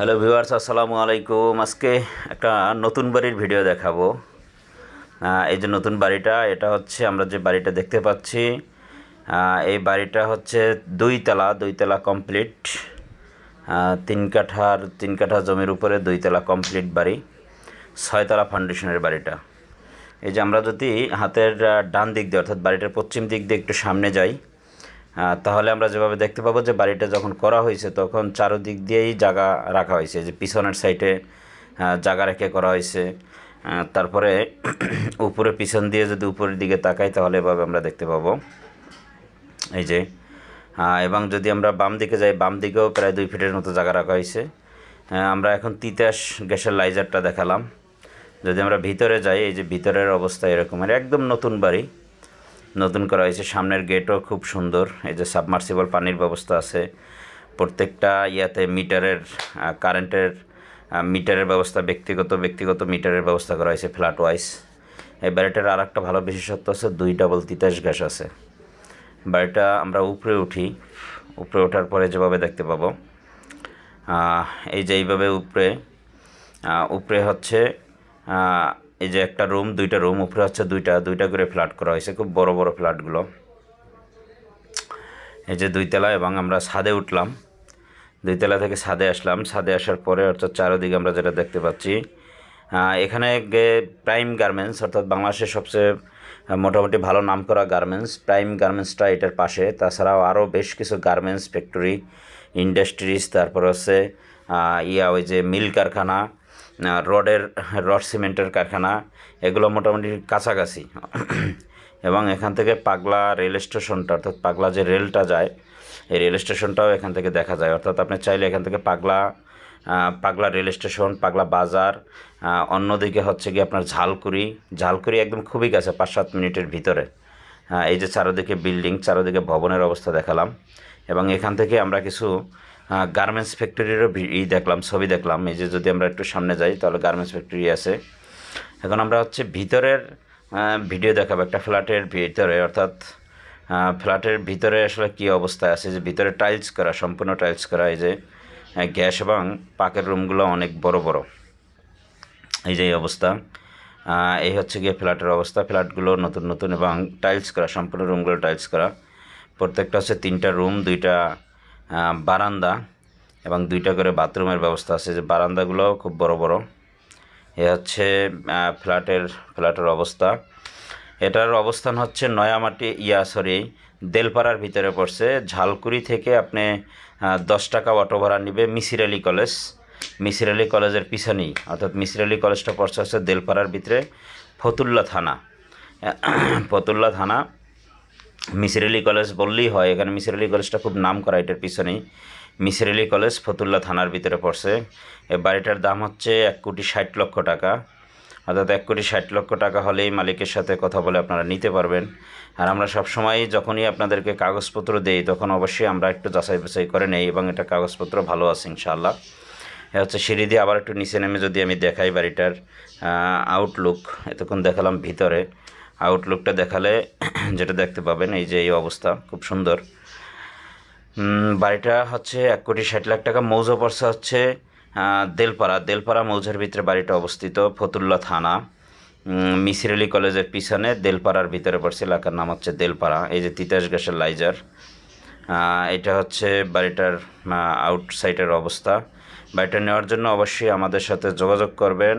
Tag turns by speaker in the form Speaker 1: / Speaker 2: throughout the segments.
Speaker 1: Hello viewers, আসসালামু আলাইকুম। আজকে একটা নতুন বাড়ির ভিডিও দেখাবো। এই যে নতুন বাড়িটা, এটা হচ্ছে আমরা যে বাড়িটা দেখতে পাচ্ছি, এই বাড়িটা হচ্ছে দুইতলা কমপ্লিট। 3 কাঠা জমির উপরে 2 তলা কমপ্লিট বাড়ি, 6 তলা ফাউন্ডেশনের বাড়িটা। এই যে আমরা যদি হাতের ডান দিক দিয়ে অর্থাৎ বাড়িটার পশ্চিম দিক দিয়ে একটু সামনে যাই, তাহলে আমরা যেভাবে দেখতে পাবো যে বাড়িটা যখন করা হয়েছে তখন চারদিক দিয়েই জায়গা রাখা হয়েছে, যে পিছনের সাইডে জায়গা রেখে করা হয়েছে। তারপরে উপরে পিছন দিয়ে যদি উপরের দিকে তাকাই তাহলে এভাবে আমরা দেখতে পাবো এই যে। এবং যদি আমরা বাম দিকে যাই, বাম দিকেও প্রায় 2 ফিটের মতো জায়গা রাখা হয়েছে। আমরা এখন তিতাস গ্যাসের লাইজারটা দেখালাম। যদি আমরা ভিতরে যাই, এই যে ভিতরের অবস্থা এরকমের, একদম নতুন বাড়ি, নতুন করা হয়েছে। সামনের গেটও খুব সুন্দর। এই যে সাবমার্সিবল পানির ব্যবস্থা আছে প্রত্যেকটা ইয়াতে। কারেন্টের মিটারের ব্যবস্থা, ব্যক্তিগত মিটারের ব্যবস্থা করা হয়েছে ফ্ল্যাট ওয়াইজ। এই বাড়িটার আর একটা ভালো বিশেষত্ব আছে, 2 ডাবল তিতাস গ্যাস আছে। বাড়িটা আমরা উপরে উঠি, উপরে ওঠার পরে যেভাবে দেখতে পাবো, এই যে এইভাবে উপরে হচ্ছে এই যে একটা রুম, 2টা রুম, উপরে হচ্ছে দুইটা করে ফ্ল্যাট করা হয়েছে, খুব বড় বড় ফ্ল্যাটগুলো। এই যে 2 তলা, এবং আমরা ছাদে উঠলাম, 2 তলা থেকে ছাদে আসলাম। ছাদে আসার পরে অর্থাৎ চারদিকে আমরা যেটা দেখতে পাচ্ছি, এখানে প্রাইম গার্মেন্টস, অর্থাৎ বাংলাদেশের সবচেয়ে মোটামুটি ভালো নাম করা গার্মেন্টস, প্রাইম গার্মেন্টসটা এটার পাশে। তাছাড়াও আরও বেশ কিছু গার্মেন্টস ফ্যাক্টরি, ইন্ডাস্ট্রিজ, তারপর হচ্ছে ওই যে মিল কারখানা, রড সিমেন্টের কারখানা, এগুলো মোটামুটি কাছাকাছি। এবং এখান থেকে পাগলা রেল স্টেশনটা, অর্থাৎ পাগলা যে রেলটা যায়, এই রেল স্টেশনটাও এখান থেকে দেখা যায়। অর্থাৎ আপনি চাইলে এখান থেকে পাগলা রেল স্টেশন, পাগলা বাজার, অন্যদিকে হচ্ছে কি আপনার ঝালকুড়ি একদম খুবই কাছে, 5-7 মিনিটের ভিতরে। এই যে চারদিকে বিল্ডিং, চারদিকে ভবনের অবস্থা দেখালাম। এবং এখান থেকে আমরা কিছু গার্মেন্টস ফ্যাক্টরিরও ছবি দেখলাম। এই যে যদি আমরা একটু সামনে যাই তাহলে গার্মেন্টস ফ্যাক্টরি আছে। এখন আমরা হচ্ছে ভিতরের ভিডিও দেখাবো একটা ফ্ল্যাটের ভিতরে, অর্থাৎ ফ্ল্যাটের ভিতরে আসলে কী অবস্থায় আছে। যে ভিতরে টাইলস করা, সম্পূর্ণ টাইলস করা। এই যে গ্যাস এবং পাকের রুমগুলো অনেক বড় বড়। এই যে এই অবস্থা, এই হচ্ছে গিয়ে ফ্ল্যাটের অবস্থা। ফ্ল্যাটগুলো নতুন এবং টাইলস করা, সম্পূর্ণ রুমগুলো টাইলস করা। প্রত্যেকটা হচ্ছে 3টা রুম, 2টা বারান্দা এবং 2টা করে বাথরুমের ব্যবস্থা আছে। যে বারান্দাগুলোও খুব বড় বড়। এ হচ্ছে ফ্ল্যাটের অবস্থা। এটার অবস্থান হচ্ছে নয়ামাটি দেলপাড়ার ভিতরে পড়ছে। ঝালকুড়ি থেকে আপনি 10 টাকা অটো ভাড়া নেবে মিসির আলী কলেজের পিছনেই, অর্থাৎ মিসির আলী কলেজটা পড়ছে হচ্ছে দেলপাড়ার ভিতরে, ফতুল্লা থানা। মিসির আলী কলেজ বললেই হয়, এখানে মিসির আলী কলেজটা খুব নাম করা, এটার পিছনেই মিসির আলী কলেজ, ফতুল্লা থানার ভিতরে পড়ছে। এই বাড়িটার দাম হচ্ছে 1,60,00,000 টাকা। অর্থাৎ 1,60,00,000 টাকা হলেই মালিকের সাথে কথা বলে আপনারা নিতে পারবেন। আর আমরা সবসময় যখনই আপনাদেরকে কাগজপত্র দেই তখন অবশ্যই আমরা একটু যাচাই বাছাই করে নেই, এবং এটা কাগজপত্র ভালো আছে ইনশাআল্লাহ। এ হচ্ছে সিঁড়ি দিয়ে আবার একটু নিচে নেমে যদি আমি দেখাই বাড়িটার আউটলুক, এতক্ষণ দেখালাম ভিতরে, আউটলুকটা দেখালে যেটা দেখতে পাবেন এই যে এই অবস্থা, খুব সুন্দর। বাড়িটা হচ্ছে 1,60,00,000 টাকা। মৌজা পড়ছে হচ্ছে দেলপাড়া মৌজার ভিতরে বাড়িটা অবস্থিত, ফতুল্লা থানা, মিসির আলী কলেজের পিছনে দেলপাড়ার ভিতরে পড়ছে। এলাকার নাম হচ্ছে দেলপাড়া। এই যে তিতাস গ্যাসের লাইজার, এটা হচ্ছে বাড়িটার আউটসাইডের অবস্থা। বাড়িটা নেওয়ার জন্য অবশ্যই আমাদের সাথে যোগাযোগ করবেন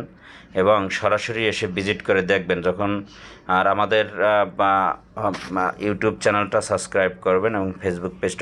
Speaker 1: এবং সরাসরি এসে ভিজিট করে দেখবেন যখন। আর আমাদের ইউটিউব চ্যানেলটা সাবস্ক্রাইব করবেন এবং ফেসবুক পেজটা